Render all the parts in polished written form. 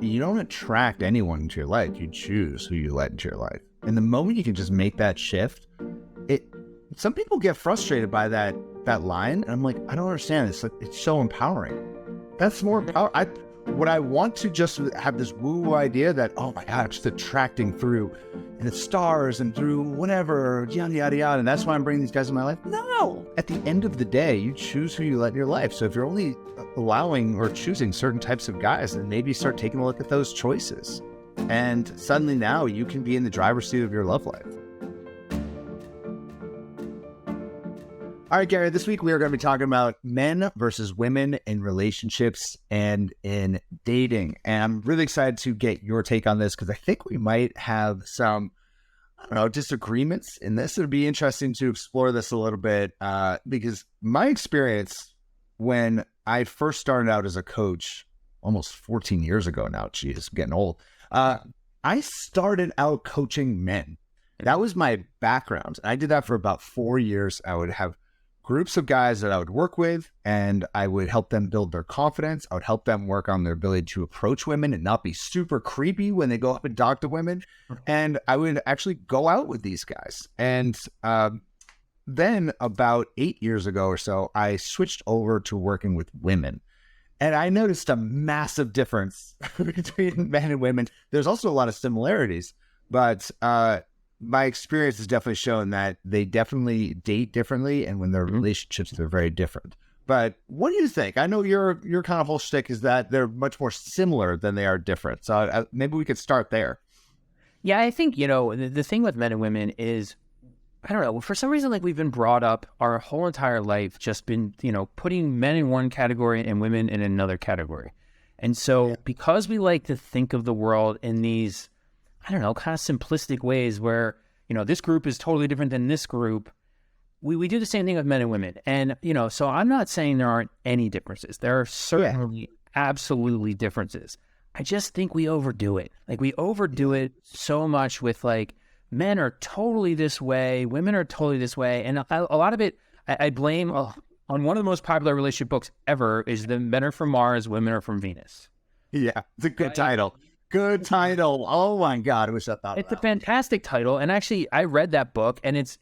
you don't attract anyone into your life. You choose who you let into your life. And the moment you can just make that shift, some people get frustrated by that line. And I'm like, I don't understand. It's so empowering. That's more power. Would I want to just have this woo idea that, oh my God, I'm just attracting through the stars and through whatever, yada, yada, yada. And that's why I'm bringing these guys in my life. No. At the end of the day, you choose who you let in your life. So if you're only allowing or choosing certain types of guys, then maybe start taking a look at those choices. And suddenly now you can be in the driver's seat of your love life. All right, Gary, this week we are going to be talking about men versus women in relationships and in dating. And I'm really excited to get your take on this because I think we might have some, disagreements in this. It'd be interesting to explore this a little bit because my experience when I first started out as a coach almost 14 years ago now, geez, I'm getting old. I started out coaching men. That was my background. I did that for about 4 years. I would have groups of guys that I would work with, and I would help them build their confidence. I would help them work on their ability to approach women and not be super creepy when they go up and talk to women. And I would actually go out with these guys. And then about 8 years ago or so, I switched over to working with women. And I noticed a massive difference between men and women. There's also a lot of similarities, but my experience has definitely shown that they definitely date differently, and when they're relationships, they're very different. But what do you think? I know your kind of whole shtick is that they're much more similar than they are different. So maybe we could start there. Yeah, I think, the thing with men and women is, I don't know, for some reason, like we've been brought up our whole entire life, just been, putting men in one category and women in another category. And so because we like to think of the world in these, I don't know, kind of simplistic ways where, this group is totally different than this group. We do the same thing with men and women. And, so I'm not saying there aren't any differences. There are certainly absolutely differences. I just think we overdo it. Like we overdo it so much with like, men are totally this way, women are totally this way. And a lot of it, I blame on one of the most popular relationship books ever is the Men Are From Mars, Women Are From Venus. Yeah, it's a good title. Good title. Oh my God, I wish I thought it's a fantastic title. And actually, I read that book, and it's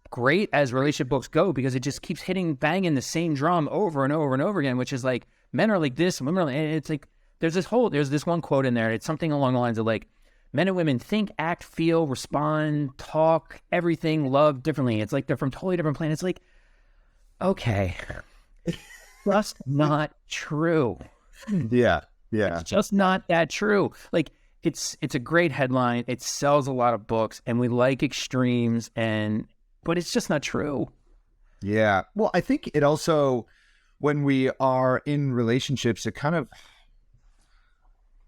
great as relationship books go because it just keeps banging the same drum over and over and over again, which is like, men are like this, and women are like, and it's like, there's this one quote in there. It's something along the lines of like, men and women think, act, feel, respond, talk, everything, love differently. It's like they're from totally different planets. It's like, okay, just not true. Yeah. It's just not that true. Like it's a great headline. It sells a lot of books, and we like extremes, but it's just not true. Yeah. Well, I think it also, when we are in relationships, it kind of,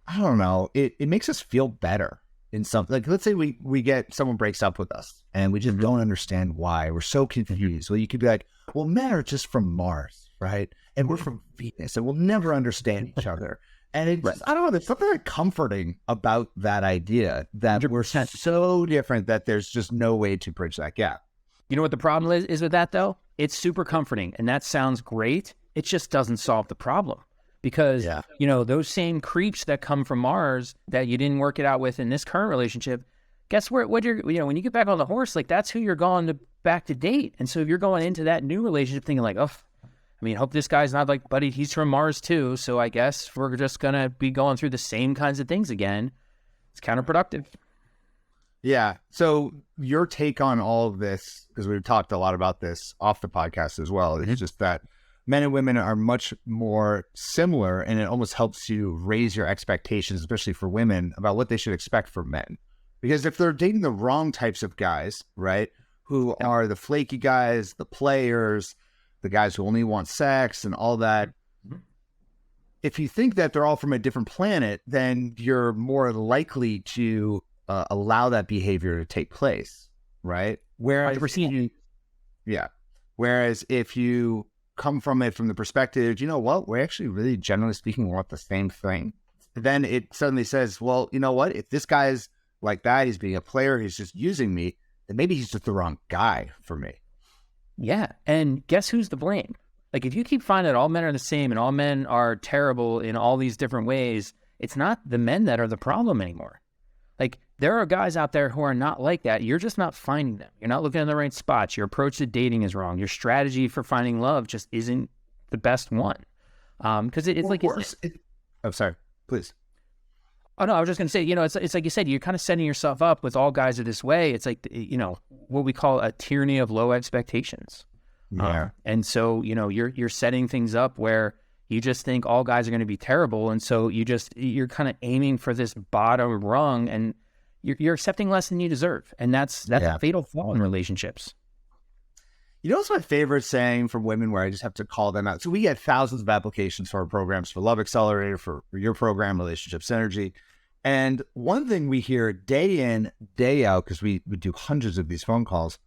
I don't know, it makes us feel better in something. Like, let's say we get, someone breaks up with us and we just don't understand why. We're so confused. Well, you could be like, well, men are just from Mars, right? And we're from Venus, and we'll never understand each other. And it just, I don't know, there's something very comforting about that idea that 100%. We're so different that there's just no way to bridge that gap. You know what the problem is with that, though? It's super comforting, and that sounds great. It just doesn't solve the problem. Because, those same creeps that come from Mars that you didn't work it out with in this current relationship, guess what you're, when you get back on the horse, like that's who you're going back to date. And so if you're going into that new relationship thinking like, hope this guy's not like, buddy, he's from Mars too. So I guess we're just going to be going through the same kinds of things again. It's counterproductive. Yeah. So your take on all of this, because we've talked a lot about this off the podcast as well, it's just that men and women are much more similar, and it almost helps you raise your expectations, especially for women, about what they should expect from men. Because if they're dating the wrong types of guys, right, who are the flaky guys, the players, the guys who only want sex and all that, if you think that they're all from a different planet, then you're more likely to allow that behavior to take place, right? Whereas if you come from it from the perspective, you know what, we're actually really, generally speaking, want the same thing, then it suddenly says, well, you know what, if this guy's like that, he's being a player, he's just using me, then maybe he's just the wrong guy for me. Yeah, and guess who's to blame? Like, if you keep finding that all men are the same and all men are terrible in all these different ways, it's not the men that are the problem anymore. Like, there are guys out there who are not like that. You're just not finding them. You're not looking in the right spots. Your approach to dating is wrong. Your strategy for finding love just isn't the best one. Because it's like... I'm sorry, please. Oh, no, I was just going to say, it's like you said, you're kind of setting yourself up with all guys are this way. It's like, what we call a tyranny of low expectations. Yeah. And so, you're setting things up where you just think all guys are going to be terrible. And so you're kind of aiming for this bottom rung, and you're accepting less than you deserve. And that's a fatal flaw in relationships. What's my favorite saying from women where I just have to call them out? So we get thousands of applications for our programs, for Love Accelerator, for your program, Relationship Synergy. And one thing we hear day in, day out, because we do hundreds of these phone calls,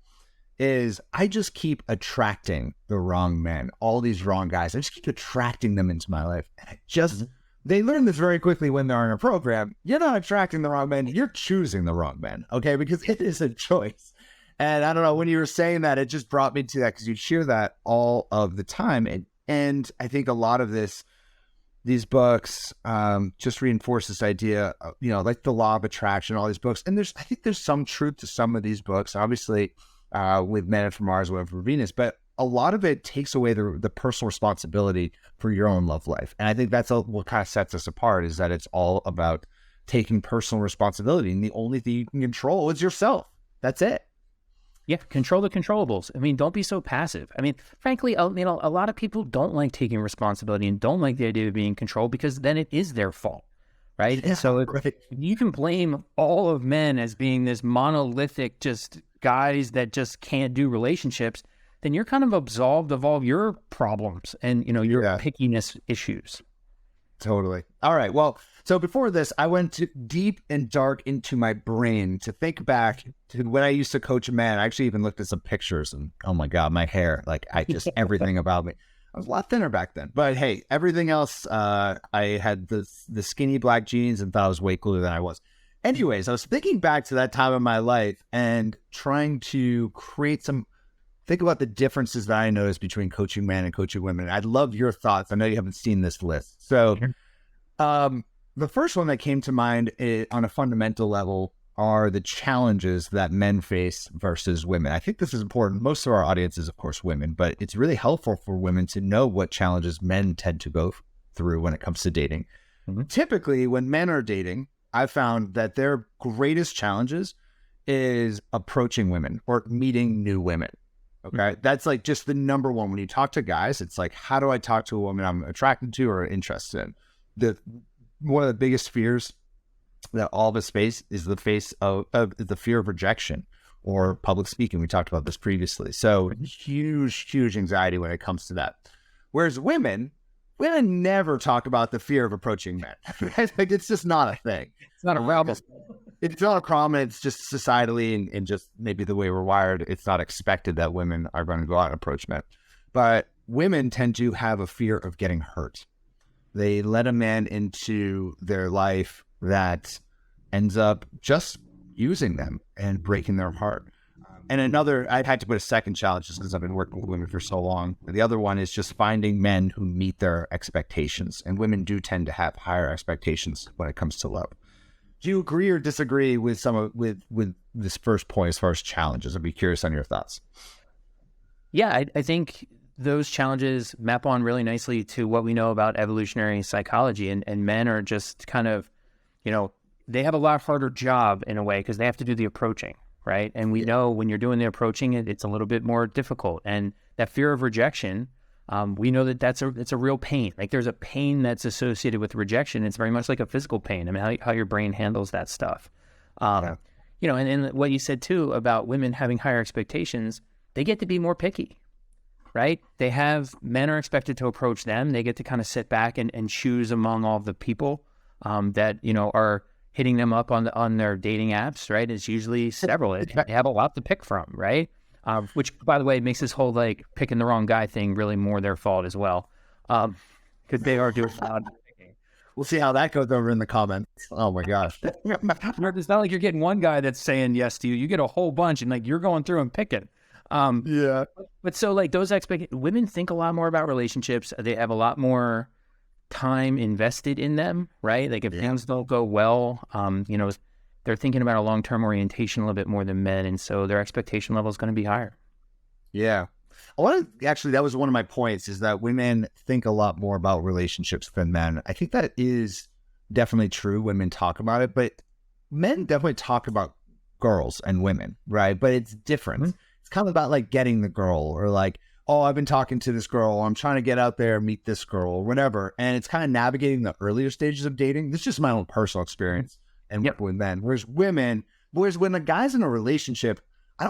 is I just keep attracting the wrong men, all these wrong guys. I just keep attracting them into my life. And they learn this very quickly when they're in a program. You're not attracting the wrong men. You're choosing the wrong men, okay? Because it is a choice. And I don't know, when you were saying that, it just brought me to that, because you hear that all of the time. And I think a lot of these books just reinforce this idea of, like the law of attraction, all these books. And I think there's some truth to some of these books, obviously, with Men from Mars, Women from Venus, but a lot of it takes away the personal responsibility for your own love life. And I think that's what kind of sets us apart, is that it's all about taking personal responsibility. And the only thing you can control is yourself. That's it. Yeah, control the controllables. I mean, don't be so passive. I mean, frankly, a lot of people don't like taking responsibility and don't like the idea of being in control, because then it is their fault, right? Yeah, so if you can blame all of men as being this monolithic, just guys that just can't do relationships, then you're kind of absolved of all your problems and, your pickiness issues. Totally. All right. Well, so before this, I went deep and dark into my brain to think back to when I used to coach a man. I actually even looked at some pictures, and oh my God, my hair, everything about me. I was a lot thinner back then, but hey, everything else, I had the skinny black jeans and thought I was way cooler than I was. Anyways, I was thinking back to that time in my life and trying to think about the differences that I noticed between coaching men and coaching women. I'd love your thoughts. I know you haven't seen this list. So the first one that came to mind on a fundamental level are the challenges that men face versus women. I think this is important. Most of our audience is, of course, women, but it's really helpful for women to know what challenges men tend to go through when it comes to dating. Mm-hmm. Typically, when men are dating, I found that their greatest challenges is approaching women or meeting new women. Okay. That's like just the number one. When you talk to guys, it's like, how do I talk to a woman I'm attracted to or interested in? One of the biggest fears that all of us face is the fear of rejection or public speaking. We talked about this previously. So huge anxiety when it comes to that. Whereas women never talk about the fear of approaching men. Like, it's just not a thing. It's not a problem. It's not a problem. It's just societally and just maybe the way we're wired, it's not expected that women are going to go out and approach men. But women tend to have a fear of getting hurt. They let a man into their life that ends up just using them and breaking their heart. And I'd had to put a second challenge just because I've been working with women for so long. The other one is just finding men who meet their expectations. And women do tend to have higher expectations when it comes to love. Do you agree or disagree with with this first point as far as challenges? I'd be curious on your thoughts. Yeah, I think those challenges map on really nicely to what we know about evolutionary psychology. And men are just kind of, they have a lot harder job in a way because they have to do the approaching, right? And we know when you're doing the approaching, it's a little bit more difficult. And that fear of rejection, we know that it's a real pain. Like, there's a pain that's associated with rejection. It's very much like a physical pain. I mean, how your brain handles that stuff. And what you said too about women having higher expectations, they get to be more picky, right? Men are expected to approach them. They get to kind of sit back and choose among all the people that, are hitting them up on their dating apps, right? It's usually several. They have a lot to pick from, right? Which, by the way, makes this whole picking the wrong guy thing really more their fault as well, because they are doing a lot of picking. We'll see how that goes over in the comments. Oh my gosh! It's not like you're getting one guy that's saying yes to you. You get a whole bunch, and you're going through and picking. But so those women think a lot more about relationships. They have a lot more time invested in them, right? Like if things don't go well, they're thinking about a long-term orientation a little bit more than men. And so their expectation level is going to be higher. Yeah. Actually, that was one of my points, is that women think a lot more about relationships than men. I think that is definitely true. Women talk about it, but men definitely talk about girls and women, right? But it's different. Mm-hmm. It's kind of about like getting the girl, or like, oh, I've been talking to this girl, or I'm trying to get out there and meet this girl, or whatever. And it's kind of navigating the earlier stages of dating. This is just my own personal experience and with men. Whereas when a guy's in a relationship, I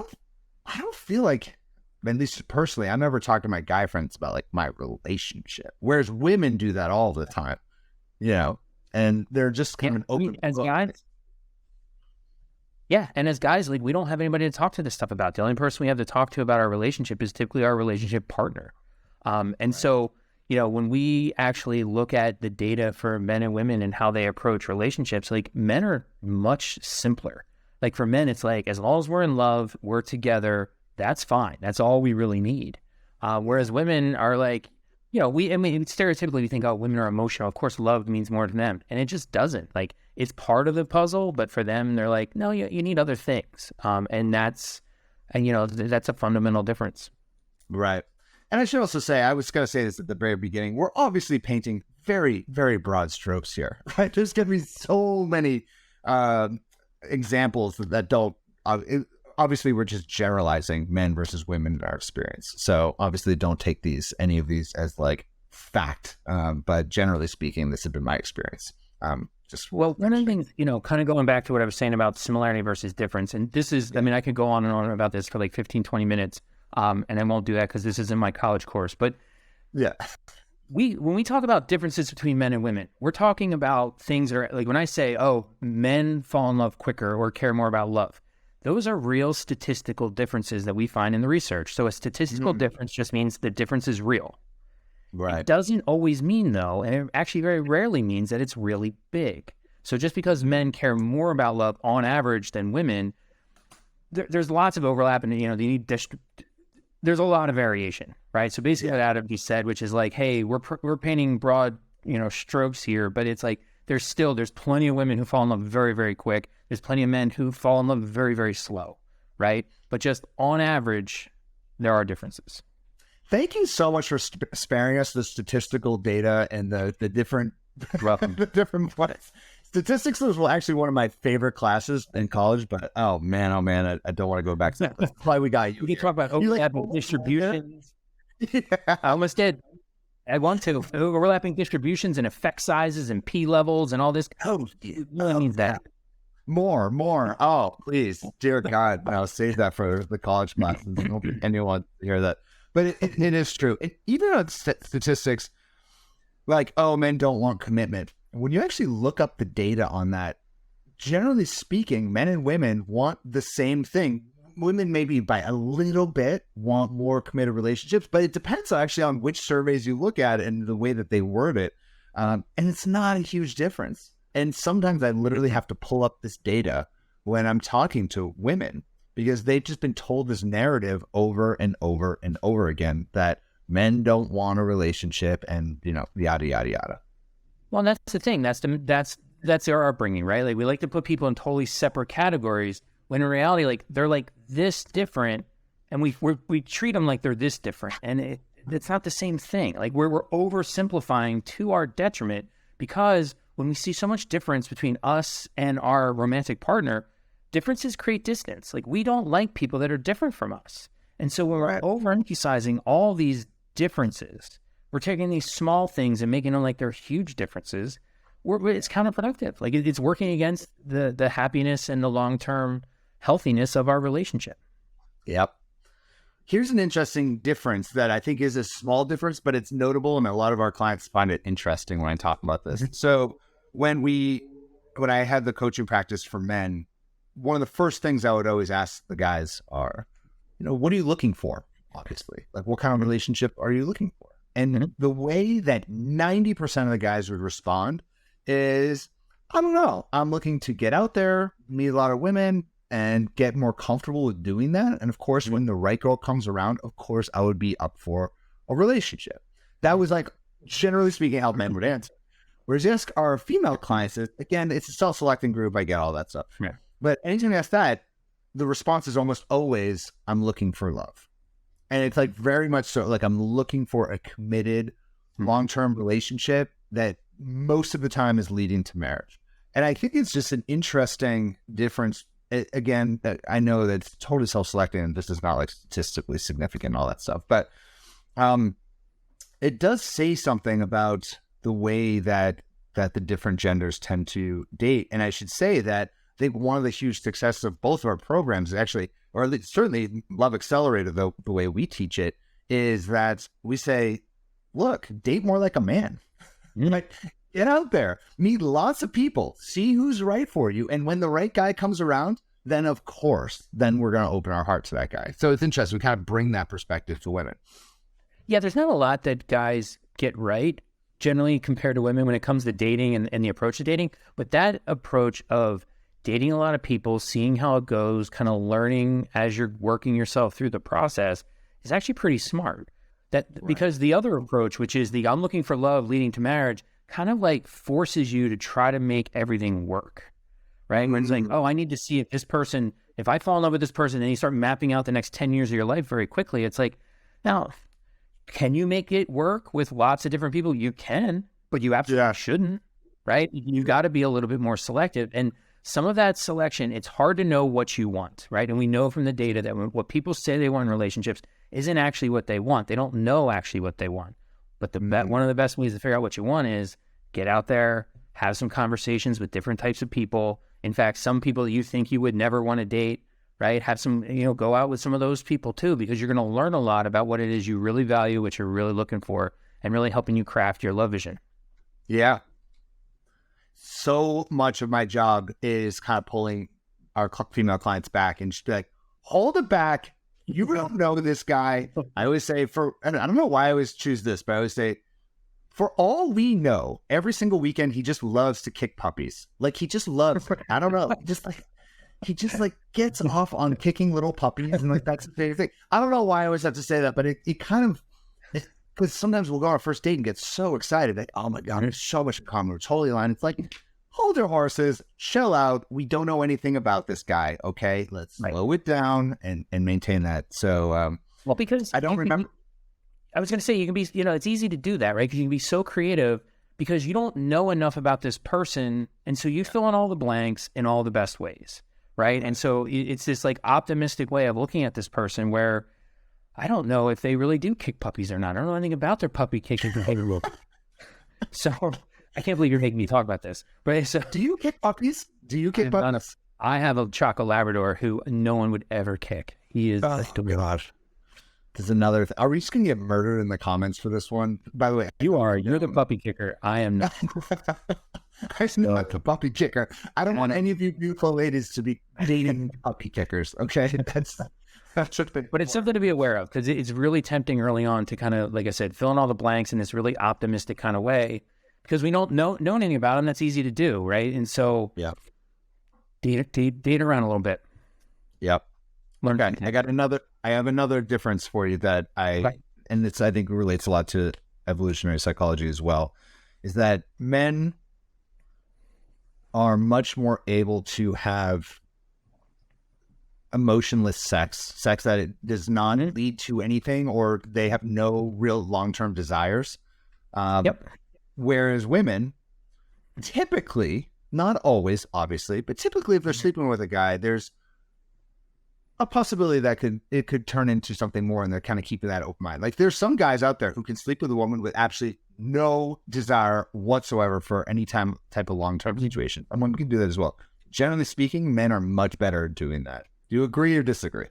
don't feel like, at least personally, I never talk to my guy friends about like my relationship. Whereas women do that all the time, and they're just kind of open. As guys, and as guys, like, we don't have anybody to talk to this stuff about. The only person we have to talk to about our relationship is typically our relationship partner. So, when we actually look at the data for men and women and how they approach relationships, like, men are much simpler. Like, for men, it's like, as long as we're in love, we're together, that's fine. That's all we really need. Whereas women are like, stereotypically we think, oh, women are emotional. Of course, love means more to them. And it just doesn't. Like, it's part of the puzzle, but for them, they're like, no, you need other things. And that's a fundamental difference. Right. And I should also say, I was going to say this at the very beginning, we're obviously painting very, very broad strokes here, right? There's going to be so many examples that don't, obviously we're just generalizing men versus women in our experience. So obviously don't take any of these as like fact. But generally speaking, this has been my experience. One of the things, kind of going back to what I was saying about similarity versus difference, and this is, I could go on and on about this for like 15, 20 minutes, and I won't do that because this is in my college course. But when we talk about differences between men and women, we're talking about things that are like, when I say, oh, men fall in love quicker or care more about love, those are real statistical differences that we find in the research. So a statistical difference just means the difference is real. Right. It doesn't always mean, though, and it actually very rarely means that it's really big. So just because men care more about love on average than women, there's lots of overlap, and there's a lot of variation, right? So basically what Adam just said, which is like, hey, we're painting broad, strokes here, but it's like there's plenty of women who fall in love very, very quick. There's plenty of men who fall in love very, very slow, right? But just on average, there are differences. Thank you so much for sparing us the statistical data and the different the different points. Statistics was actually one of my favorite classes in college, but oh man, I don't want to go back to that. That's why we got you. We can talk about overlapping distributions. Yeah. I almost did. I want to. Overlapping distributions and effect sizes and P levels and all this. Oh, what means that? More. Oh, please. Dear God. I'll save that for the college classes. I don't want anyone to hear that. But it is true. Even on statistics, like, oh, men don't want commitment. When you actually look up the data on that, generally speaking, men and women want the same thing. Women maybe by a little bit want more committed relationships, but it depends actually on which surveys you look at and the way that they word it. And it's not a huge difference. And sometimes I literally have to pull up this data when I'm talking to women, because they've just been told this narrative over and over and over again that men don't want a relationship and, yada, yada, yada. Well, that's the thing. That's our upbringing, right? Like, we like to put people in totally separate categories when in reality, like, they're like this different, and we treat them like they're this different. And it's not the same thing. Like, we're oversimplifying to our detriment, because when we see so much difference between us and our romantic partner, differences create distance. Like, we don't like people that are different from us. And so when we're overemphasizing all these differences, we're taking these small things and making them like they're huge differences. It's counterproductive. Like, it's working against the happiness and the long-term healthiness of our relationship. Yep. Here's an interesting difference that I think is a small difference, but it's notable, and a lot of our clients find it interesting when I talk about this. So when I had the coaching practice for men, one of the first things I would always ask the guys are, what are you looking for? Obviously, like, what kind of relationship are you looking for? And the way that 90% of the guys would respond is, I don't know. I'm looking to get out there, meet a lot of women, and get more comfortable with doing that. And of course, when the right girl comes around, of course, I would be up for a relationship. That was like generally speaking, how men would answer. Whereas you ask our female clients, again, it's a self-selecting group. I get all that stuff. Yeah. But anytime you ask that, the response is almost always, I'm looking for love. And it's like very much so, like I'm looking for a committed long-term relationship that most of the time is leading to marriage. And I think it's just an interesting difference. Again, I know that it's totally self-selecting and this is not like statistically significant and all that stuff, but it does say something about the way that the different genders tend to date. And I should say that I think one of the huge successes of both of our programs is actually, or at least certainly Love Accelerator, the way we teach it, is that we say, look, date more like a man. Like, get out there, meet lots of people, see who's right for you. And when the right guy comes around, then of course, then we're going to open our heart to that guy. So it's interesting. We kind of bring that perspective to women. Yeah, there's not a lot that guys get right generally compared to women when it comes to dating and the approach to dating. But that approach of dating a lot of people, seeing how it goes, kind of learning as you're working yourself through the process is actually pretty smart. Because the other approach, which is the I'm looking for love leading to marriage, kind of like forces you to try to make everything work, right? When it's like, oh, I need to see if I fall in love with this person and you start mapping out the next 10 years of your life very quickly, it's like, now, can you make it work with lots of different people? You can, but you absolutely shouldn't, right? You got to be a little bit more selective. And some of that selection, it's hard to know what you want, right? And we know from the data that what people say they want in relationships isn't actually what they want. They don't know actually what they want. But one of the best ways to figure out what you want is get out there, have some conversations with different types of people. In fact, some people that you think you would never want to date, right? Have some, go out with some of those people too, because you're going to learn a lot about what it is you really value, what you're really looking for, and really helping you craft your love vision. Yeah. So much of my job is kind of pulling our female clients back and just be like, hold it back. You don't know this guy. I always say I don't know why I always choose this, but I always say, for all we know, every single weekend, he just loves to kick puppies. Like he just loves, I don't know, he just gets off on kicking little puppies. And like, that's the favorite thing. I don't know why I always have to say that, but it kind of, because sometimes we'll go on our first date and get so excited that, oh my God, there's so much in common. We're totally aligned. It's like, hold your horses, chill out. We don't know anything about this guy. Okay. Let's slow it down and maintain that. So, well, because I don't remember. I was going to say, you can be, it's easy to do that, right? Because you can be so creative because you don't know enough about this person. And so you fill in all the blanks in all the best ways, right? And so it's this like optimistic way of looking at this person where I don't know if they really do kick puppies or not. I don't know anything about their puppy kicking behavior. So I can't believe you're making me talk about this. But so, do you kick puppies? I have a Choco Labrador who no one would ever kick. He is. Oh gosh. There's another thing. Are we just going to get murdered in the comments for this one? By the way, you're the puppy kicker. I am not. I'm not the puppy kicker. I don't want any of you beautiful ladies to be dating puppy kickers. Okay. That's but it's something to be aware of because it's really tempting early on to kind of, like I said, fill in all the blanks in this really optimistic kind of way because we don't know anything about them. That's easy to do. Right. And so date around a little bit. Yep. Learn. Okay. I have another difference for you that and it's, I think relates a lot to evolutionary psychology as well, is that men are much more able to have emotionless sex that it does not lead to anything, or they have no real long-term desires. Whereas women typically, not always, obviously, but typically if they're sleeping with a guy, there's a possibility that it could turn into something more, and they're kind of keeping that open mind. Like there's some guys out there who can sleep with a woman with absolutely no desire whatsoever for any type of long-term situation. And women can do that as well. Generally speaking, men are much better at doing that. Do you agree or disagree?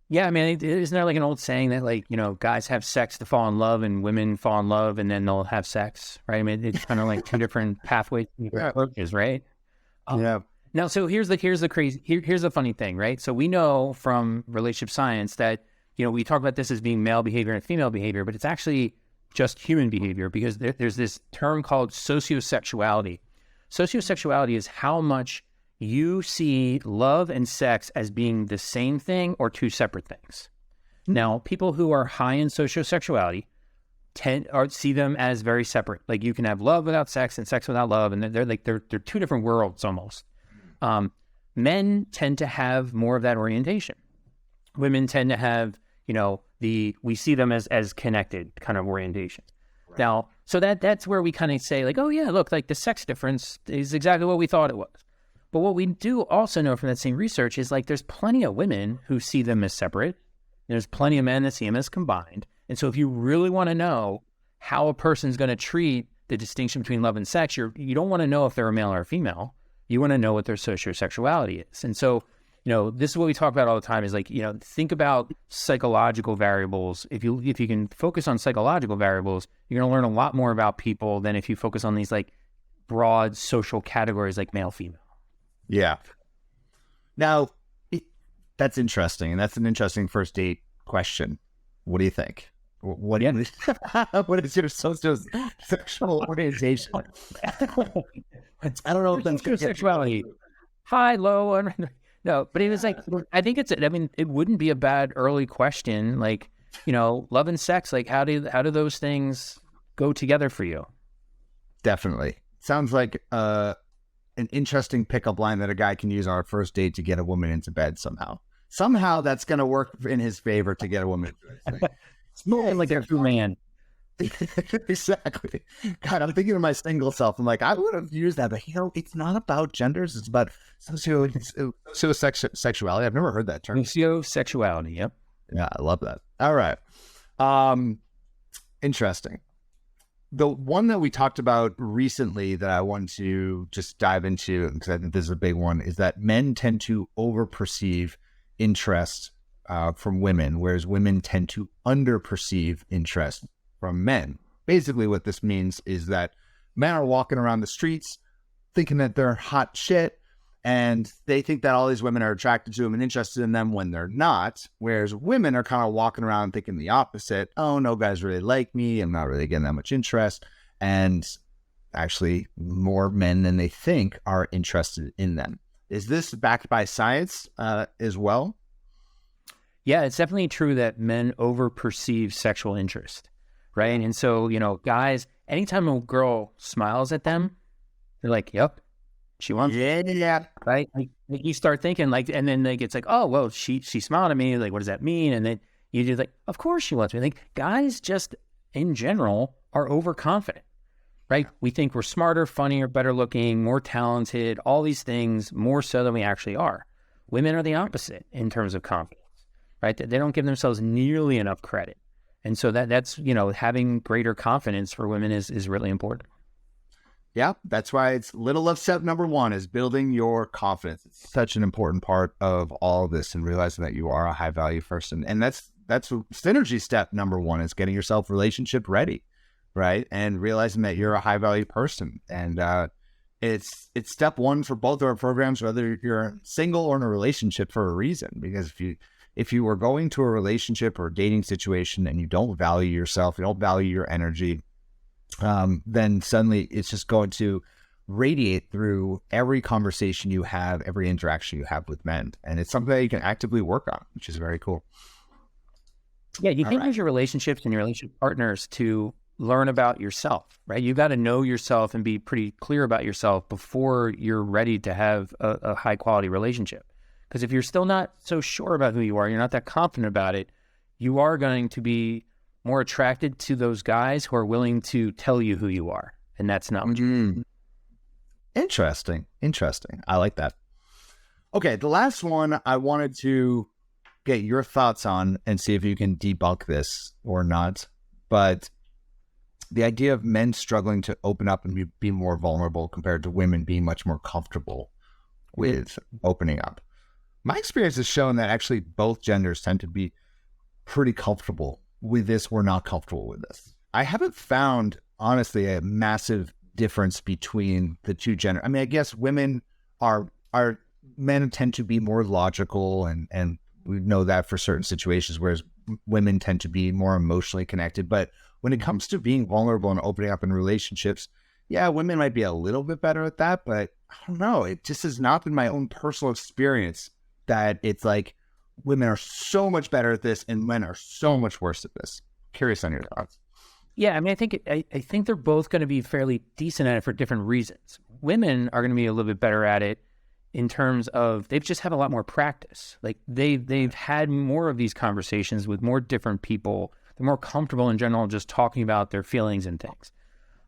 Yeah, I mean, isn't there like an old saying that like, guys have sex to fall in love and women fall in love and then they'll have sex, right? I mean, it's kind of like two different pathways, approaches, right? Yeah. Now, so here's the funny thing, right? So we know from relationship science that, we talk about this as being male behavior and female behavior, but it's actually just human behavior because there's this term called sociosexuality. Sociosexuality is how much you see love and sex as being the same thing or two separate things. Now, people who are high in sociosexuality tend or see them as very separate. Like you can have love without sex and sex without love, and they're two different worlds almost. Men tend to have more of that orientation. Women tend to have, we see them as connected kind of orientation. Right. Now, so that's where we kind of say like, oh yeah, look, like the sex difference is exactly what we thought it was. But what we do also know from that same research is like there's plenty of women who see them as separate. There's plenty of men that see them as combined. And so if you really want to know how a person's going to treat the distinction between love and sex, you don't want to know if they're a male or a female. You want to know what their sociosexuality is. And so, this is what we talk about all the time is like, think about psychological variables. If you can focus on psychological variables, you're going to learn a lot more about people than if you focus on these like broad social categories like male, female. Yeah. Now, that's interesting. And that's an interesting first date question. What do you think? What is your sexual orientation? I don't know if that's your sexuality. High, low, no. But it was like, I think it wouldn't be a bad early question. Like, love and sex. Like, how do those things go together for you? Definitely. Sounds like an interesting pickup line that a guy can use on our first date to get a woman into bed somehow. Somehow that's going to work in his favor to get a woman into bed. It's more like they're true man. Exactly. God, I'm thinking of my single self. I'm like, I would have used that, but it's not about genders. It's about sociosexuality. I've never heard that term. Sociosexuality. Yep. Yeah, I love that. All right. Interesting. The one that we talked about recently that I want to just dive into, because I think this is a big one, is that men tend to overperceive interest from women, whereas women tend to underperceive interest from men. Basically, what this means is that men are walking around the streets thinking that they're hot shit, and they think that all these women are attracted to them and interested in them when they're not, whereas women are kind of walking around thinking the opposite. Oh, no guys really like me. I'm not really getting that much interest. And actually, more men than they think are interested in them. Is this backed by science as well? Yeah, it's definitely true that men overperceive sexual interest, right? And so, guys, anytime a girl smiles at them, they're like, yep, she wants it. Yeah. Right? Like you start thinking like, and then like, it's like, oh, well, she smiled at me. Like, what does that mean? And then you just like, of course she wants me. Like guys just in general are overconfident, right? We think we're smarter, funnier, better looking, more talented, all these things more so than we actually are. Women are the opposite in terms of confidence. Right? They don't give themselves nearly enough credit. And so that's, having greater confidence for women is really important. Yeah, that's why it's little of step number one is building your confidence. It's such an important part of all of this and realizing that you are a high value person. And that's synergy step number one is getting yourself relationship ready, right? And realizing that you're a high value person. And it's step one for both of our programs, whether you're single or in a relationship for a reason. Because if you are going to a relationship or a dating situation and you don't value yourself, you don't value your energy, then suddenly it's just going to radiate through every conversation you have, every interaction you have with men. And it's something that you can actively work on, which is very cool. Yeah, you can use your relationships and your relationship partners to learn about yourself, right? You got to know yourself and be pretty clear about yourself before you're ready to have a high quality relationship. Because if you're still not so sure about who you are, you're not that confident about it, you are going to be more attracted to those guys who are willing to tell you who you are. And that's not what you Interesting. I like that. Okay, the last one I wanted to get your thoughts on and see if you can debunk this or not. But the idea of men struggling to open up and be more vulnerable compared to women being much more comfortable with opening up. My experience has shown that actually both genders tend to be pretty comfortable with this. We're not comfortable with this. I haven't found, honestly, a massive difference between the two genders. I mean, I guess men tend to be more logical and we know that for certain situations, whereas women tend to be more emotionally connected. But when it comes to being vulnerable and opening up in relationships, yeah, women might be a little bit better at that, but I don't know. It just has not been my own personal experience that it's like women are so much better at this and men are so much worse at this. Curious on your thoughts. Yeah, I mean, I think they're both going to be fairly decent at it for different reasons. Women are going to be a little bit better at it in terms of they've just had a lot more practice. Like they've had more of these conversations with more different people. They're more comfortable in general just talking about their feelings and things.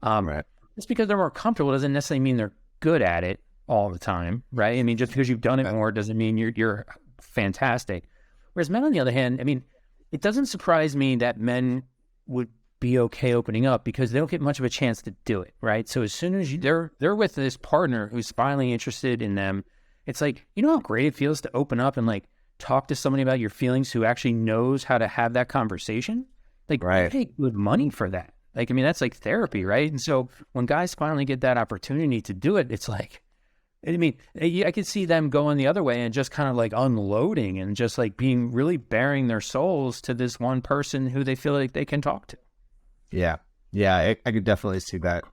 Right. Just because they're more comfortable doesn't necessarily mean they're good at it all the time, right? I mean, just because you've done it more doesn't mean you're fantastic. Whereas men, on the other hand, I mean, it doesn't surprise me that men would be okay opening up because they don't get much of a chance to do it, right? So as soon as they're with this partner who's finally interested in them, it's like, you know how great it feels to open up and like talk to somebody about your feelings who actually knows how to have that conversation? Like, Right. you pay good money for that. Like, I mean, that's like therapy, right? And so when guys finally get that opportunity to do it, it's like, I mean, I could see them going the other way and just kind of like unloading and just like being really bearing their souls to this one person who they feel like they can talk to. Yeah. Yeah. I could definitely see that.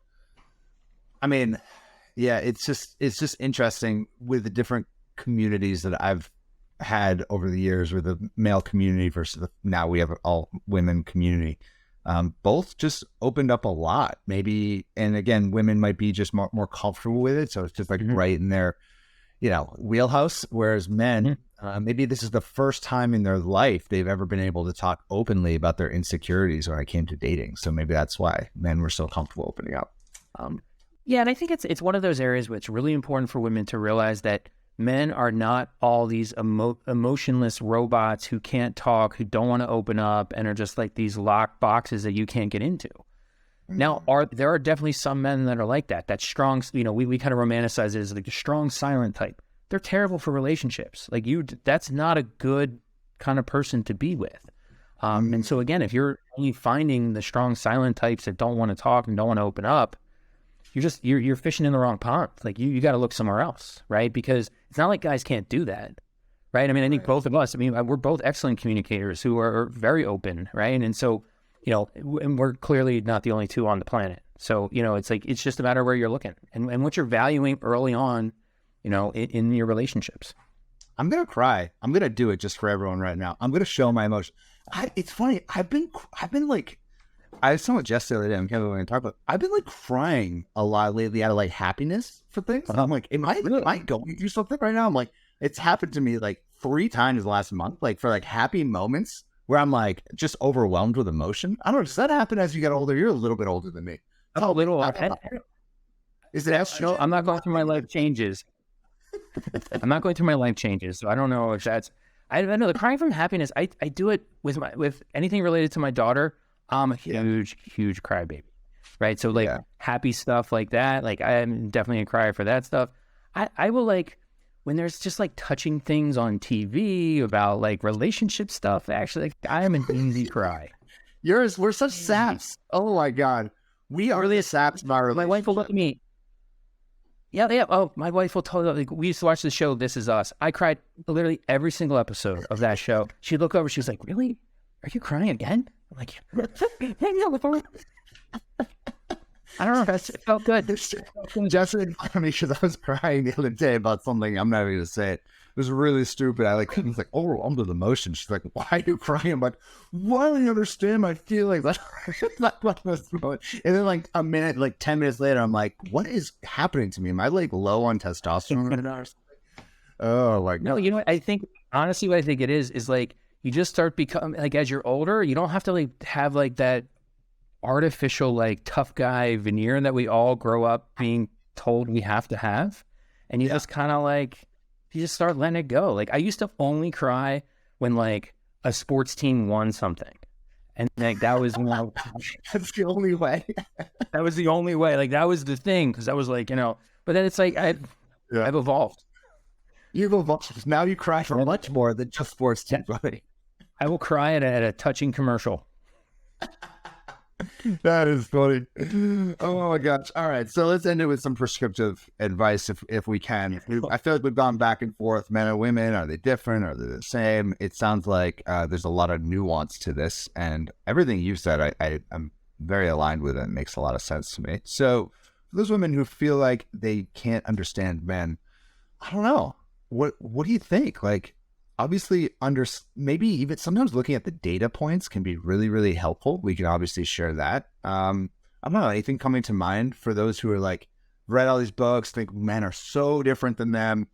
I mean, yeah, it's just interesting with the different communities that I've had over the years with the male community versus now we have an all women community. Both just opened up a lot, maybe. And again, women might be just more comfortable with it. So it's just like right in their, wheelhouse. Whereas men, maybe this is the first time in their life they've ever been able to talk openly about their insecurities when it came to dating. So maybe that's why men were so comfortable opening up. Yeah, and I think it's one of those areas where it's really important for women to realize that men are not all these emotionless robots who can't talk, who don't want to open up, and are just like these locked boxes that you can't get into. Now, there are definitely some men that are like that. That strong, we kind of romanticize it as like the strong, silent type. They're terrible for relationships. Like that's not a good kind of person to be with. And so again, if you're only finding the strong, silent types that don't want to talk and don't want to open up, you're fishing in the wrong pond. Like you got to look somewhere else, right? Because it's not like guys can't do that, right? I mean, I think both of us, we're both excellent communicators who are very open, right? And so, and we're clearly not the only two on the planet. So, it's like, it's just a matter of where you're looking and what you're valuing early on, in your relationships. I'm going to cry. I'm going to do it just for everyone right now. I'm going to show my emotion. It's funny. I've been like, I was telling Jess the other day, I'm kind of going to talk about, I've been like crying a lot lately out of like happiness for things. I'm like, am I going through something right now? I'm like, it's happened to me like 3 times last month, like for like happy moments where I'm like just overwhelmed with emotion. I don't know. Does that happen as you get older? You're a little bit older than me. Oh, little. Is it? No, I'm not going through my life changes. I'm not going through my life changes. So I don't know if that's, I know the crying from happiness. I do it with anything related to my daughter. I'm a huge crybaby, right? So like happy stuff like that, like I'm definitely a crier for that stuff. I will like, when there's just like touching things on TV about like relationship stuff, actually, like I am an easy cry. We're such saps. Oh my God. We are really saps about our My wife will look at me. Yeah. Oh, my wife will totally, like, we used to watch the show, This Is Us. I cried literally every single episode of that show. She'd look over, she was like, really? Are you crying again? I'm like, I don't know. It felt good. Justin, I mean, because I was crying the other day about something. I'm not even going to say it. It was really stupid. I was like overwhelmed with emotion. She's like, "Why are you crying?" I'm like, "Why don't you understand my feelings?" And then like a minute, like 10 minutes later, I'm like, "What is happening to me? Am I like low on testosterone right now?" Oh, like no. You know what? I think honestly, what I think it is like you just start becoming like as you're older, you don't have to like have like that artificial like tough guy veneer that we all grow up being told we have to have, and you just kind of like you just start letting it go. Like I used to only cry when like a sports team won something, and like that was that's the only way. That was the only way. Like that was the thing because I was like but then it's like I've evolved. You've evolved. Now you cry for much more than just sports teams, buddy. I will cry at a touching commercial. That is funny. Oh my gosh. All right. So let's end it with some prescriptive advice if we can. I feel like we've gone back and forth. Men and women, are they different? Are they the same? It sounds like there's a lot of nuance to this, and everything you said, I'm very aligned with it. It makes a lot of sense to me. So for those women who feel like they can't understand men, I don't know. What do you think? Like, obviously maybe even sometimes looking at the data points can be really, really helpful. We can obviously share that. I don't know, anything coming to mind for those who are like, read all these books, think men are so different than them.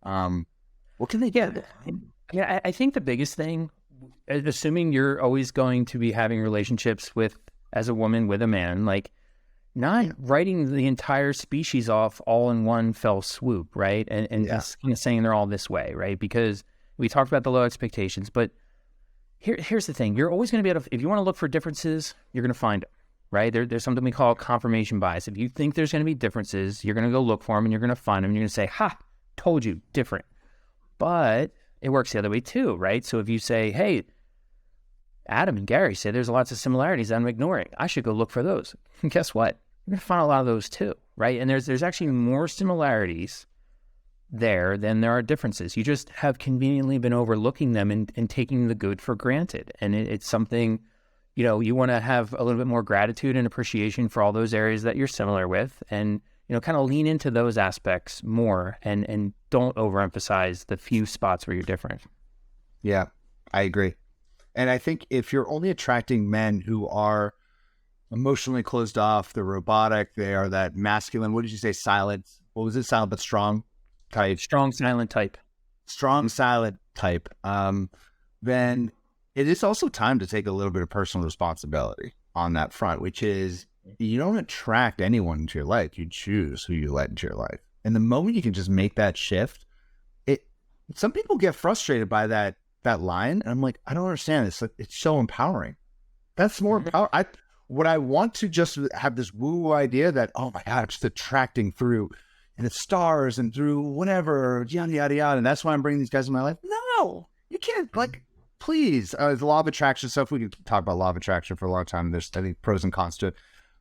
What can they get? Yeah, I think the biggest thing, assuming you're always going to be having relationships with, as a woman with a man, like not writing the entire species off all in one fell swoop, right? And just kind of saying they're all this way, right? Because we talked about the low expectations, but here's the thing. You're always going to be able to, if you want to look for differences, you're going to find them, right? There's something we call confirmation bias. If you think there's going to be differences, you're going to go look for them and you're going to find them and you're going to say, ha, told you, different. But it works the other way too, right? So if you say, hey, Adam and Gary say there's lots of similarities that I'm ignoring, I should go look for those. And guess what? You're going to find a lot of those too, right? And there's actually more similarities there than there are differences. You just have conveniently been overlooking them and taking the good for granted. And it's something, you know, you want to have a little bit more gratitude and appreciation for all those areas that you're similar with, and, you know, kind of lean into those aspects more and don't overemphasize the few spots where you're different. Yeah, I agree. And I think if you're only attracting men who are emotionally closed off, they're robotic, they are that masculine, what did you say, silent? What was it? Silent but strong type? Strong, silent type. Strong, silent type. Then it is also time to take a little bit of personal responsibility on that front, which is you don't attract anyone into your life. You choose who you let into your life. And the moment you can just make that shift, some people get frustrated by that line. And I'm like, I don't understand this. It's so empowering. That's more empowering. What I want to just have this woo idea that, oh my God, I'm just attracting through the stars and through whatever, yada, yada, yada. And that's why I'm bringing these guys in my life. No, you can't, like, please. The law of attraction stuff, we could talk about law of attraction for a long time. There's, I think, pros and cons to it.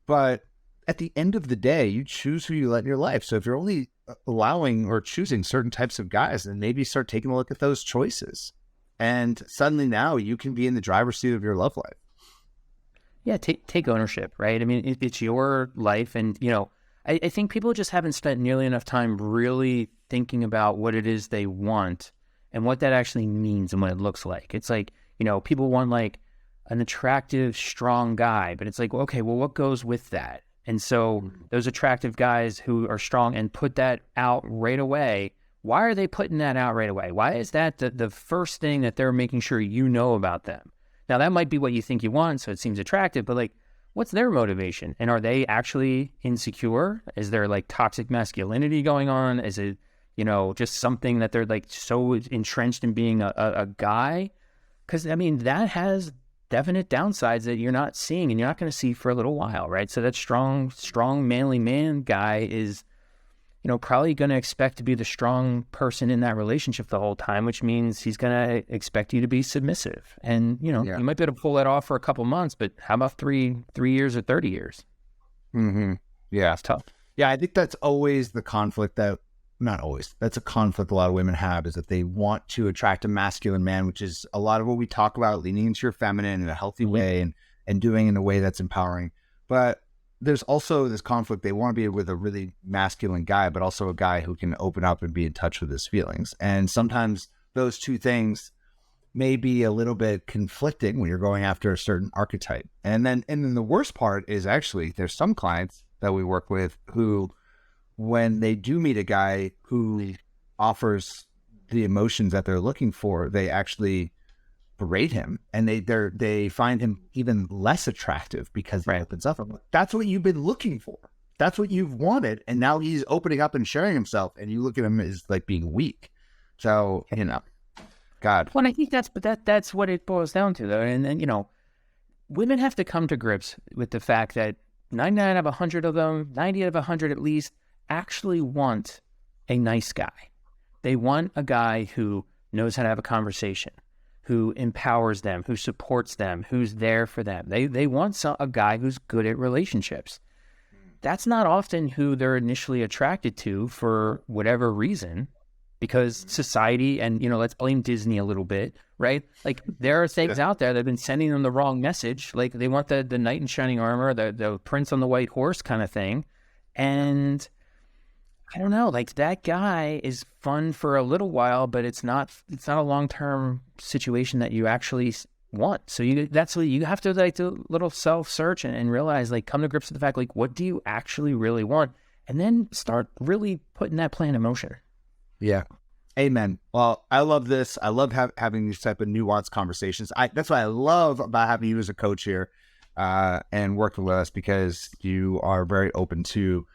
But at the end of the day, you choose who you let in your life. So if you're only allowing or choosing certain types of guys, then maybe start taking a look at those choices. And suddenly now you can be in the driver's seat of your love life. Yeah, take ownership, right? I mean, it's your life. And, you know, I think people just haven't spent nearly enough time really thinking about what it is they want and what that actually means and what it looks like. It's like, you know, people want like an attractive, strong guy, but it's like, okay, well, what goes with that? And so those attractive guys who are strong and put that out right away, why are they putting that out right away? Why is that the first thing that they're making sure you know about them? Now, that might be what you think you want, so it seems attractive, but like, what's their motivation? And are they actually insecure? Is there like toxic masculinity going on? Is it, you know, just something that they're like so entrenched in being a guy? Because, I mean, that has definite downsides that you're not seeing and you're not going to see for a little while, right? So that strong, manly man guy is, you know, probably going to expect to be the strong person in that relationship the whole time, which means he's going to expect you to be submissive. And, you know, you might be able to pull that off for a couple months, but how about 3 years or 30 years? Mm-hmm. Yeah. It's tough. Yeah, I think that's always the conflict not always, that's a conflict a lot of women have, is that they want to attract a masculine man, which is a lot of what we talk about, leaning into your feminine in a healthy way and doing in a way that's empowering. But there's also this conflict. They want to be with a really masculine guy, but also a guy who can open up and be in touch with his feelings. And sometimes those two things may be a little bit conflicting when you're going after a certain archetype. And then the worst part is actually there's some clients that we work with who, when they do meet a guy who offers the emotions that they're looking for, they actually berate him, and they find him even less attractive because he opens up. I'm like, that's what you've been looking for. That's what you've wanted, and now he's opening up and sharing himself, and you look at him as like being weak. So, you know, God. Well, I think that's what it boils down to, though. And then, you know, women have to come to grips with the fact that 99 out of 100 of them, 90 out of 100 at least, actually want a nice guy. They want a guy who knows how to have a conversation, who empowers them, who supports them, who's there for them. They want a guy who's good at relationships. That's not often who they're initially attracted to for whatever reason, because society and, you know, let's blame Disney a little bit, right? Like there are things out there that have been sending them the wrong message. Like they want the knight in shining armor, the prince on the white horse kind of thing. And I don't know, like that guy is fun for a little while, but it's not a long-term situation that you actually want. So that's what you have to like do a little self-search and realize, like, come to grips with the fact, like, what do you actually really want? And then start really putting that plan in motion. Yeah. Amen. Well, I love this. I love having these type of nuanced conversations. That's what I love about having you as a coach here and working with us, because you are very open to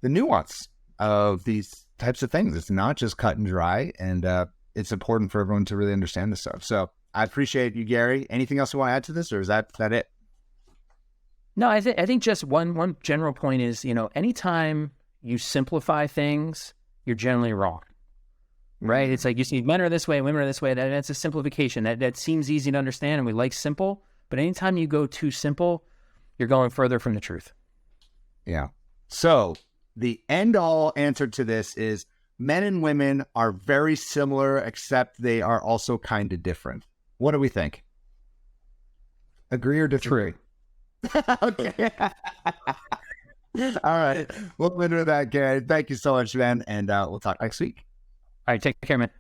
the nuance of these types of things. It's not just cut and dry, and it's important for everyone to really understand this stuff. So I appreciate you, Gary. Anything else you want to add to this, or is that it? No, I think just one general point is, anytime you simplify things, you're generally wrong. Right? It's like you see men are this way, women are this way. That's a simplification. That seems easy to understand, and we like simple. But anytime you go too simple, you're going further from the truth. Yeah. So the end-all answer to this is men and women are very similar, except they are also kind of different. What do we think? Agree or disagree? Okay. All right. We'll end with that, Gary. Thank you so much, man. And we'll talk next week. All right. Take care, man.